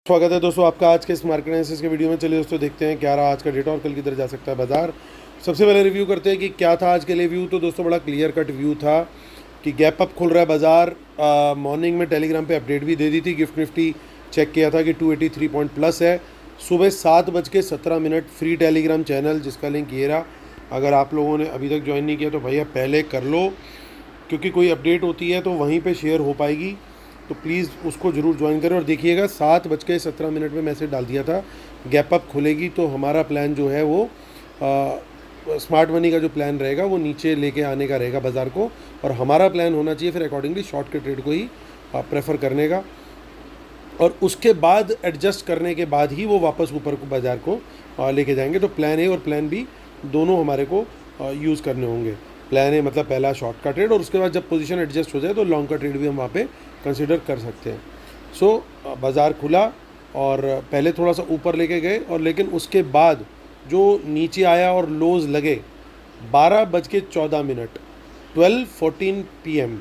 स्वागत है दोस्तों आपका आज के इस मार्केट एनालिसिस के वीडियो में। चलिए दोस्तों देखते हैं क्या रहा आज का डेटा और कल किधर जा सकता है बाजार। सबसे पहले रिव्यू करते हैं कि क्या था आज के लिए व्यू। तो दोस्तों बड़ा क्लियर कट व्यू था कि गैप अप खुल रहा है बाजार। मॉर्निंग में टेलीग्राम पे अपडेट भी दे दी थी, गिफ्ट निफ्टी चेक किया था कि 283 पॉइंट प्लस है। सुबह 7:17 फ्री टेलीग्राम चैनल जिसका लिंक ये रहा। अगर आप लोगों ने अभी तक ज्वाइन नहीं किया तो भैया पहले कर लो, क्योंकि कोई अपडेट होती है तो वहीं पे शेयर हो पाएगी, तो प्लीज़ उसको ज़रूर ज्वाइन करें। और देखिएगा 7:17 में मैसेज डाल दिया था गैप अप खुलेगी तो हमारा प्लान जो है वो स्मार्ट मनी का जो प्लान रहेगा वो नीचे लेके आने का रहेगा बाज़ार को, और हमारा प्लान होना चाहिए फिर अकॉर्डिंगली शॉर्ट के ट्रेड को ही प्रेफर करने का, और उसके बाद एडजस्ट करने के बाद ही वो वापस ऊपर को बाज़ार को लेके जाएंगे। तो प्लान ए और प्लान बी दोनों हमारे को यूज़ करने होंगे। प्लान ए मतलब पहला शॉर्ट का ट्रेड, और उसके बाद जब पोजीशन एडजस्ट हो जाए तो लॉन्ग का ट्रेड भी हम वहाँ पे कंसिडर कर सकते हैं। सो बाज़ार खुला और पहले थोड़ा सा ऊपर लेके गए, और लेकिन उसके बाद जो नीचे आया और लोज लगे 12:14 12:14 PM।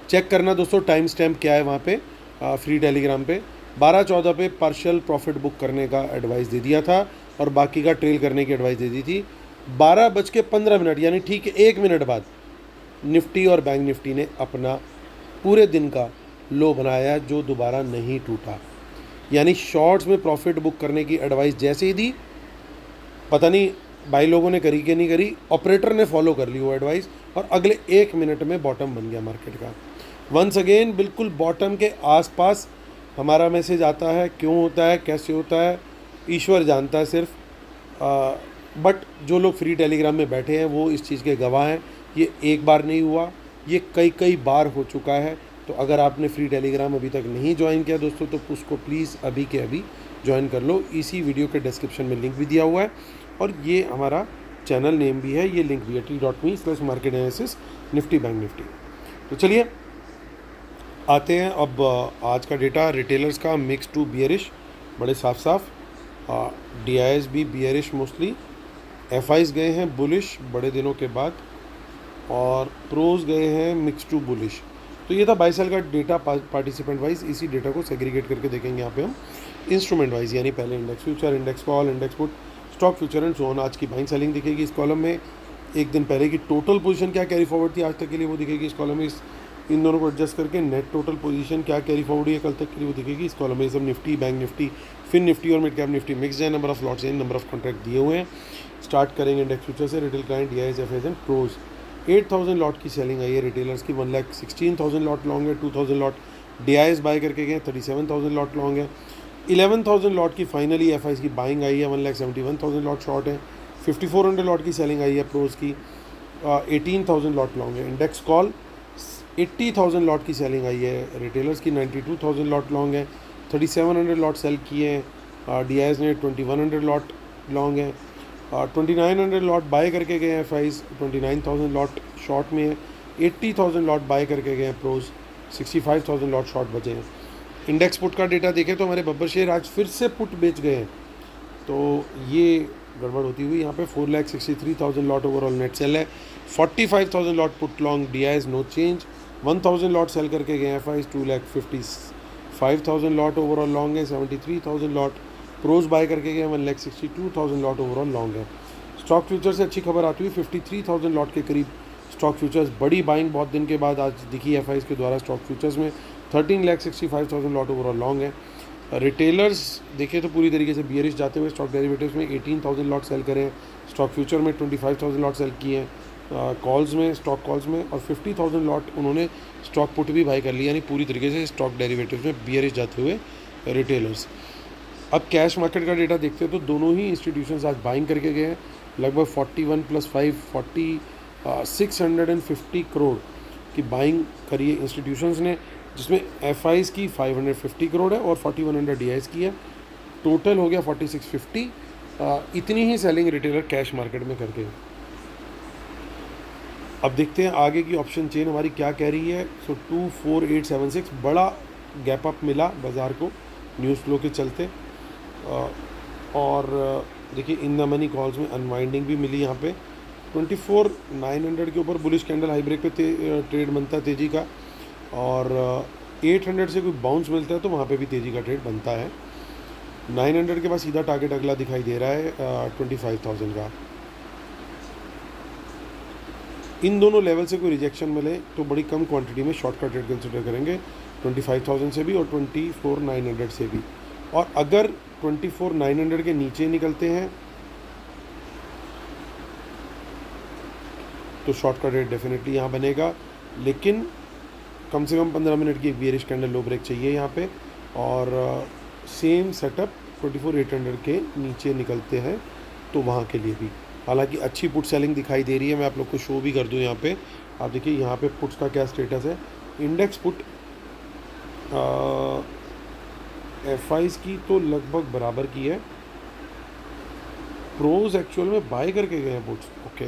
चेक करना दोस्तों टाइम स्टैम्प क्या है वहाँ पे फ्री टेलीग्राम पे। 12:14 पे पार्शियल प्रॉफिट बुक करने का एडवाइस दे दिया था और बाकी का ट्रेल करने की एडवाइस दे दी थी। 12:15 यानी ठीक 1 मिनट बाद निफ्टी और बैंक निफ्टी ने अपना पूरे दिन का लो बनाया जो दोबारा नहीं टूटा। यानी शॉर्ट्स में प्रॉफिट बुक करने की एडवाइस जैसे ही दी, पता नहीं भाई लोगों ने करी कि नहीं करी, ऑपरेटर ने फॉलो कर ली वो एडवाइस और अगले 1 मिनट में बॉटम बन गया मार्केट का। वंस अगेन बिल्कुल बॉटम के आसपास हमारा मैसेज आता है। क्यों होता है, कैसे होता है, ईश्वर जानता है सिर्फ। बट जो लोग फ्री टेलीग्राम में बैठे हैं वो इस चीज़ के गवाह हैं। ये एक बार नहीं हुआ, ये कई बार हो चुका है। तो अगर आपने फ्री टेलीग्राम अभी तक नहीं ज्वाइन किया दोस्तों तो उसको प्लीज़ अभी के अभी ज्वाइन कर लो। इसी वीडियो के डिस्क्रिप्शन में लिंक भी दिया हुआ है और ये हमारा चैनल नेम भी है, ये लिंक भी है t.me/market analysis Nifty Bank Nifty. तो चलिए आते हैं अब आज का डेटा। रिटेलर्स का मिक्स टू बियरिश, बड़े साफ DIs भी बियरिश मोस्टली। FIs गए हैं बुलिश बड़े दिनों के बाद, और प्रोज गए हैं मिक्स टू बुलिश। तो ये था 22 साल का डेटा पार्टिसिपेंट वाइज। इसी डेटा को सेग्रीगेट करके देखेंगे यहाँ पे हम इंस्ट्रूमेंट वाइज, यानी पहले index future, index call, index put, stock future and so on. आज की बाइंग सेलिंग दिखेगी इस कॉलम में। एक दिन पहले की टोटल पोजीशन क्या कैरी फॉरवर्ड थी आज तक के लिए वो दिखेगी इस कॉलम में। इन दोनों को एडजस्ट करके नेट टोटल पोजीशन क्या कैरी फॉरवर्ड है कल तक के लिए वो दिखेगी इस कॉलम में। सब Nifty, Bank Nifty, Fin Nifty और मिड कैप निफ्टी मिक्स है। Number of lots, number of contract दिए हुए हैं। स्टार्ट करेंगे इंडेक्स फ्यूचर से। Retail client, DIs, FIs and pros. 8,000 lot की सेलिंग आई है रिटेलर्स की। 1,16,000 लॉट लॉन्ग है। 2,000 लॉट DIs बाय करके गए। 37,000 लॉट लॉन्ग है। 11,000 लॉट की फाइनली FIs की बाइंग आई है। 1,71,000 लॉट शॉर्ट है। 5,400 लॉट की सेलिंग आई है प्रोज की। 18,000 लॉट लॉन्ग है। इंडेक्स कॉल 80,000 लॉट की सेलिंग आई है रिटेलर्स की। 92,000 लॉट लॉन्ग है। 3,700 लॉट सेल किए हैं DIs ने। 2,100 लॉट लॉन्ग है। 2,900 लॉट बाय करके गए हैं FIs। 29,000 लॉट शॉर्ट में है। 80,000 लॉट बाय करके गए हैं प्रोज। 65,000 लॉट शॉर्ट बचे हैं। इंडेक्स पुट का डेटा देखें तो हमारे बब्बर शेयर आज फिर से पुट बेच गए हैं, तो ये गड़बड़ होती हुई यहाँ पे 4,63,000 लॉट ओवरऑल नेट सेल है। 45,000 lot put long DIs no change. 1,000 lot sell करके गए FIs। 2,55,000 लॉट ओवरऑल लॉन्ग है। 73,000 लॉट प्रोज बाय करके गए। 1,62,000 लॉट ओवरऑल लॉन्ग है। स्टॉक फ्यूचर से अच्छी खबर आती हुई 53,000 लॉट के करीब स्टॉक फ्यूचर्स। बड़ी बाइंग बहुत दिन के बाद आज दिखी FIs के द्वारा स्टॉक फ्यूचर्स में। 13,65,000 लॉट ओवरऑल लॉन्ग है। रिटेलर्स देखें तो पूरी तरीके से बियरिश जाते हुए स्टॉक डेरिवेटिव्स में 18,000 लॉट सेल करें। स्टॉक फ्यूचर में 25,000 लॉट सेल किए हैं कॉल्स में, स्टॉक कॉल्स में, और 50,000 लॉट उन्होंने स्टॉक पुट भी बाई कर लिया। यानी पूरी तरीके से स्टॉक डेरिवेटिव्स में बियरिश जाते हुए रिटेलर्स। अब कैश मार्केट का डेटा देखते हैं तो दोनों ही इंस्टीट्यूशंस आज बाइंग करके गए हैं। लगभग 41 + 5 650 करोड़ की बाइंग करी है इंस्टीट्यूशंस ने, जिसमें FIs की 550 करोड़ है और 4,100 DIs की है। टोटल हो गया 4,650। इतनी ही सेलिंग रिटेलर कैश मार्केट में करके। अब देखते हैं आगे की ऑप्शन चेन हमारी क्या कह रही है। 24876 बड़ा गैप अप मिला बाज़ार को न्यूज़ फ्लो के चलते, और देखिए इन द मनी कॉल्स में अनवाइंडिंग भी मिली यहाँ पे। 24,900 के ऊपर बुलिश कैंडल हाई ब्रेक पे ट्रेड बनता है तेज़ी का, और 800 से कोई बाउंस मिलता है तो वहाँ पे भी तेज़ी का ट्रेड बनता है। 900 के बाद सीधा टारगेट अगला दिखाई दे रहा है 25,000 का। इन दोनों लेवल से कोई रिजेक्शन मिले तो बड़ी कम क्वांटिटी में शॉर्ट का ट्रेड कंसिडर करेंगे, 25,000 से भी और 24,900 से भी। और अगर 24,900 के नीचे निकलते हैं तो शॉर्ट का ट्रेड डेफिनेटली यहाँ बनेगा, लेकिन कम से कम 15 मिनट की एक बियरिश कैंडल लो ब्रेक चाहिए यहाँ पे। और सेम सेटअप 24,800 के नीचे निकलते हैं तो वहाँ के लिए भी। हालांकि अच्छी पुट सेलिंग दिखाई दे रही है, मैं आप लोग को शो भी कर दूँ यहाँ पे। आप देखिए यहाँ पे पुट्स का क्या स्टेटस है। इंडेक्स पुट FIs की तो लगभग बराबर की है, प्रोज एक्चुअल में बाय करके गए हैं पुट्स। ओके,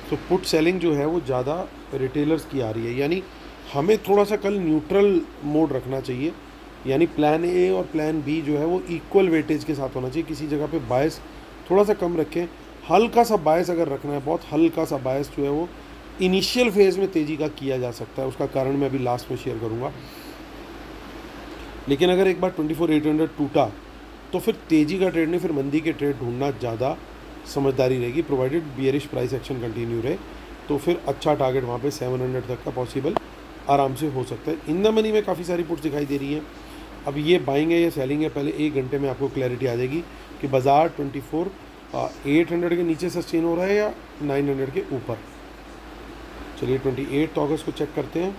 तो पुट सेलिंग जो है वो ज़्यादा रिटेलर्स की आ रही है, यानी हमें थोड़ा सा कल न्यूट्रल मोड रखना चाहिए, यानी प्लान ए और प्लान बी जो है वो इक्वल वेटेज के साथ होना चाहिए। किसी जगह पे बायस थोड़ा सा कम रखें, हल्का सा बायस अगर रखना है, बहुत हल्का सा बायस जो है वो इनिशियल फेज़ में तेज़ी का किया जा सकता है, उसका कारण मैं अभी लास्ट में शेयर करूँगा। लेकिन अगर एक बार 24,800 टूटा तो फिर तेज़ी का ट्रेड नहीं, फिर मंदी के ट्रेड ढूंढना ज़्यादा समझदारी रहेगी, provided bearish price action continue रहे तो फिर अच्छा टारगेट वहाँ पे 700 तक का पॉसिबल आराम से हो सकता है। इन द मनी में काफ़ी सारी पुट्स दिखाई दे रही हैं। अब ये बाइंग है या सेलिंग है, पहले 1 घंटे में आपको क्लैरिटी आ जाएगी कि बाज़ार 24,800 के नीचे सस्टेन हो रहा है या 900 के ऊपर। चलिए 28 अगस्त को चेक करते हैं।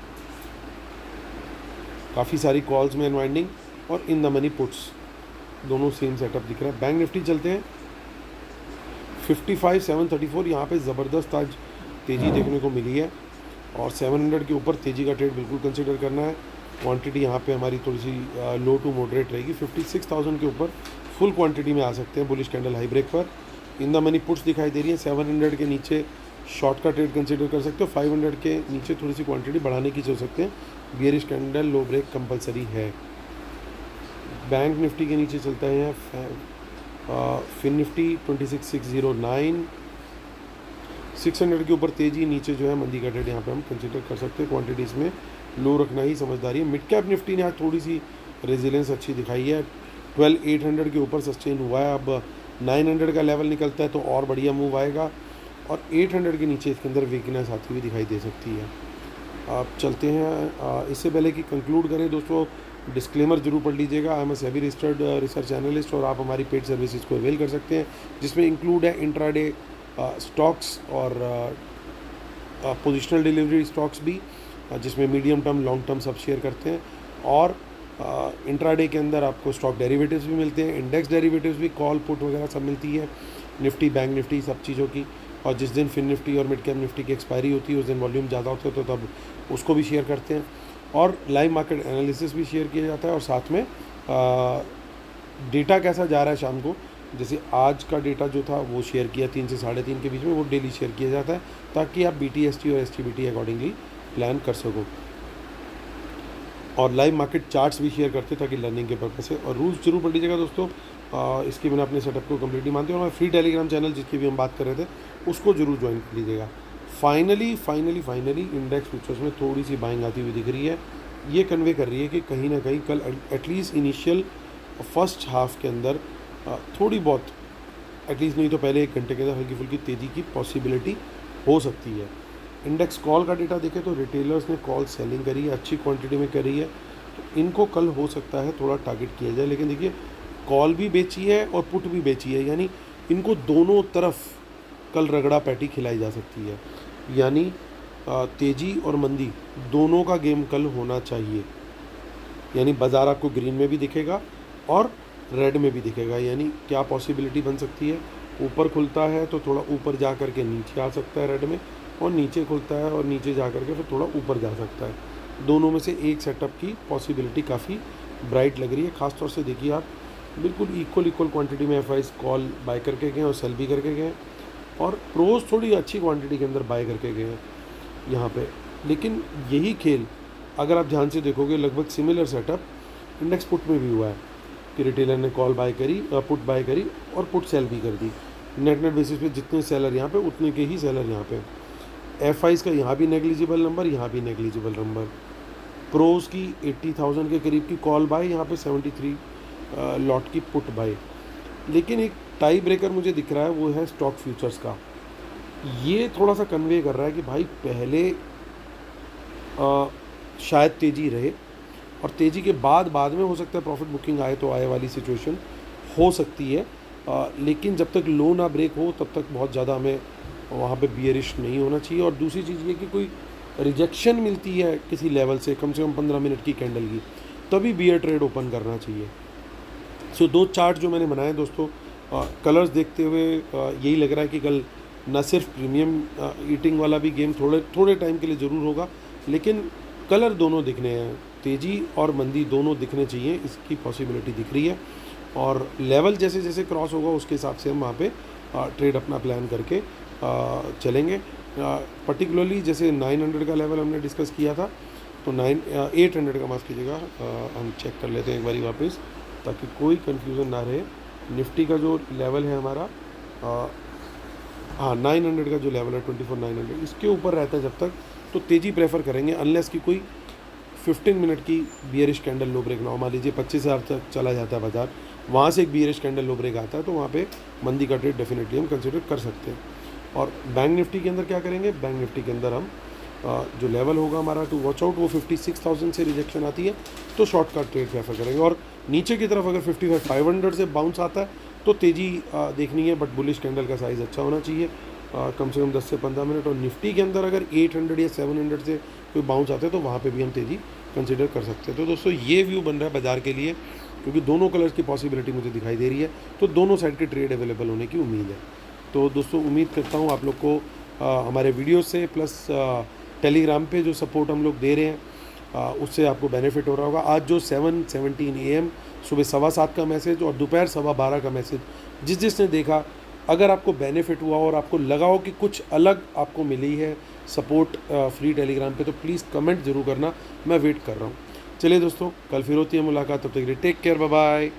काफ़ी सारी कॉल्स में अनवाइंडिंग और इन द मनी पुट्स दोनों सेम सेटअप दिख रहा है। बैंक निफ्टी चलते हैं, 55,734 यहाँ पे ज़बरदस्त आज तेज़ी देखने को मिली है और 700 के ऊपर तेज़ी का ट्रेड बिल्कुल कंसिडर करना है। क्वांटिटी यहाँ पे हमारी थोड़ी सी लो टू मॉडरेट रहेगी, 56,000 के ऊपर फुल क्वांटिटी में आ सकते हैं बुलिश कैंडल हाई ब्रेक पर। इन द मनी पुट्स दिखाई दे रही है, 700 के नीचे शॉर्ट का ट्रेड कंसिडर कर सकते हो, 500 के नीचे थोड़ी सी क्वांटिटी बढ़ाने की सोच सकते हैं, बियरिश कैंडल लो ब्रेक कंपलसरी है। बैंक निफ्टी के नीचे चलता है फिन निफ्टी 26,609, 600 के ऊपर तेज़ी, नीचे जो है मंदी का ट्रेड यहाँ पे हम कंसिडर कर सकते हैं। क्वांटिटीज़ में लो रखना ही समझदारी है। मिड कैप निफ्टी ने आज थोड़ी सी रेजिलेंस अच्छी दिखाई है, 12,800 के ऊपर सस्टेन हुआ है। अब 900 का लेवल निकलता है तो और बढ़िया मूव आएगा और 800 के नीचे इसके अंदर वीकनेस आती हुई दिखाई दे सकती है। आप चलते हैं, इससे पहले कि कंक्लूड करें दोस्तों, डिस्क्लेमर जरूर पढ़ लीजिएगा। I am a SEBI registered research analyst और आप हमारी पेड सर्विसेज को अवेल कर सकते हैं, जिसमें इंक्लूड है इंट्राडे स्टॉक्स और पोजिशनल डिलीवरी स्टॉक्स भी, जिसमें मीडियम टर्म लॉन्ग टर्म सब शेयर करते हैं। और इंट्राडे के अंदर आपको स्टॉक डेरिवेटिव्स भी मिलते हैं, इंडेक्स डेरिवेटिव्स भी, कॉल पुट वगैरह सब मिलती है, निफ्टी बैंक निफ्टी सब चीज़ों की। और जिस दिन फिन निफ्टी और मिड कैप निफ्टी की एक्सपायरी होती है उस दिन वॉल्यूम ज़्यादा होता है तो तब उसको भी शेयर करते हैं। और लाइव मार्केट एनालिसिस भी शेयर किया जाता है और साथ में डेटा कैसा जा रहा है शाम को, जैसे आज का डेटा जो था वो शेयर किया 3 से 3:30 के बीच में, वो डेली शेयर किया जाता है ताकि आप BTST और STBT अकॉर्डिंगली प्लान कर सको। और लाइव मार्केट चार्ट्स भी शेयर करते ताकि लर्निंग के पर्पज से। और रूल्स जरूर पढ़ लीजिएगा दोस्तों, इसके बिना अपने सेटअप को कम्प्लीटली मानते हैं। और फ्री टेलीग्राम चैनल जिसकी भी हम बात कर रहे थे उसको जरूर ज्वाइन कर लीजिएगा। फाइनली इंडेक्स फ्यूचर्स में थोड़ी सी बाइंग आती हुई दिख रही है, ये कन्वे कर रही है कि कहीं ना कहीं कल एटलीस्ट इनिशियल फर्स्ट हाफ के अंदर थोड़ी बहुत, एटलीस्ट नहीं तो पहले 1 घंटे के अंदर हल्की फुल्की तेज़ी की पॉसिबिलिटी हो सकती है। इंडेक्स कॉल का डेटा देखें तो रिटेलर्स ने कॉल सेलिंग करी है, अच्छी क्वांटिटी में करी है, तो इनको कल हो सकता है थोड़ा टारगेट किया जाए। लेकिन देखिए कॉल भी बेची है और पुट भी बेची है, यानी इनको दोनों तरफ कल रगड़ा पैटी खिलाई जा सकती है, यानी तेज़ी और मंदी दोनों का गेम कल होना चाहिए। यानी बाज़ार आपको ग्रीन में भी दिखेगा और रेड में भी दिखेगा। यानी क्या पॉसिबिलिटी बन सकती है, ऊपर खुलता है तो थोड़ा ऊपर जा कर के नीचे आ सकता है रेड में, और नीचे खुलता है और नीचे जा कर के फिर थोड़ा ऊपर जा सकता है। दोनों में से एक सेटअप की पॉसिबिलिटी काफ़ी ब्राइट लग रही है। ख़ासतौर से देखिए आप बिल्कुल इक्वल क्वांटिटी में FIs कॉल बाय करके गए और सेल भी करके गए, और प्रोज थोड़ी अच्छी क्वांटिटी के अंदर बाय करके गए हैं यहाँ पे। लेकिन यही खेल अगर आप ध्यान से देखोगे लगभग सिमिलर सेटअप इंडेक्स पुट में भी हुआ है कि रिटेलर ने कॉल बाय करी, पुट बाय करी और पुट सेल भी कर दी। नेट बेसिस पे जितने सेलर यहाँ पे उतने के ही सेलर यहाँ पे। FIs का यहाँ भी नेग्लिजिबल नंबर, यहाँ भी नेग्लिजिबल नंबर। प्रोज की 80,000 के करीब की कॉल बाय, यहाँ पे 73 लॉट की पुट बाय। लेकिन एक टाई ब्रेकर मुझे दिख रहा है, वो है स्टॉक फ्यूचर्स का। ये थोड़ा सा कन्वे कर रहा है कि भाई पहले शायद तेज़ी रहे और तेज़ी के बाद में हो सकता है प्रॉफिट बुकिंग आए तो आए वाली सिचुएशन हो सकती है। लेकिन जब तक लो ना ब्रेक हो तब तक बहुत ज़्यादा हमें वहाँ पे बियरिश नहीं होना चाहिए। और दूसरी चीज़ ये कि कोई रिजेक्शन मिलती है किसी लेवल से कम 15 मिनट की कैंडल की, तभी बियर ट्रेड ओपन करना चाहिए। सो दो चार्ट जो मैंने बनाए दोस्तों, कलर्स देखते हुए यही लग रहा है कि कल न सिर्फ प्रीमियम ईटिंग वाला भी गेम थोड़े टाइम के लिए ज़रूर होगा, लेकिन कलर दोनों दिखने हैं, तेज़ी और मंदी दोनों दिखने चाहिए, इसकी पॉसिबिलिटी दिख रही है। और लेवल जैसे जैसे क्रॉस होगा उसके हिसाब से हम वहाँ पे ट्रेड अपना प्लान करके चलेंगे। पर्टिकुलरली जैसे 900 का लेवल हमने डिस्कस किया था, तो 800 का माफ़ कीजिएगा, हम चेक कर लेते हैं एक बारी वापस ताकि कोई कन्फ्यूज़न ना रहे। निफ्टी का जो लेवल है हमारा, हाँ 900 का जो लेवल है 24,900, इसके ऊपर रहता है जब तक तो तेज़ी प्रेफर करेंगे, अनलेस की कोई 15 मिनट की बियरिश कैंडल लो ब्रेक ना हो। मान लीजिए 25,000 तक चला जाता है बाजार, वहाँ से एक बियरिश कैंडल लो ब्रेक आता है तो वहाँ पे मंदी का ट्रेड डेफिनेटली हम कंसिडर कर सकते हैं। और बैंक निफ्टी के अंदर क्या करेंगे, बैंक निफ्टी के अंदर हम जो लेवल होगा हमारा टू वॉच आउट, वो 56,000 से रिजेक्शन आती है तो शॉर्ट का ट्रेड प्रेफर करेंगे। और नीचे की तरफ अगर 55,500 से बाउंस आता है तो तेज़ी देखनी है, बट बुलिश कैंडल का साइज़ अच्छा होना चाहिए, कम से कम 10 से 15 मिनट। और निफ्टी के अंदर अगर 800 या 700 से कोई बाउंस आते हैं तो वहाँ पे भी हम तेज़ी कंसिडर कर सकते हैं। तो दोस्तों ये व्यू बन रहा है बाज़ार के लिए, क्योंकि दोनों कलर्स की पॉसिबिलिटी मुझे दिखाई दे रही है, तो दोनों साइड के ट्रेड अवेलेबल होने की उम्मीद है। तो दोस्तों उम्मीद करता हूँ आप लोग को हमारे वीडियो से प्लस टेलीग्राम पे जो सपोर्ट हम लोग दे रहे हैं उससे आपको बेनिफिट हो रहा होगा। आज जो 7:17 AM सुबह 7:15 का मैसेज और दोपहर 12:15 का मैसेज जिसने देखा, अगर आपको बेनिफिट हुआ और आपको लगा हो कि कुछ अलग आपको मिली है सपोर्ट फ्री टेलीग्राम पे, तो प्लीज़ कमेंट ज़रूर करना, मैं वेट कर रहा हूँ। चलिए दोस्तों, कल फिर होती है मुलाकात, तब तक के लिए टेक केयर, बाय बाय।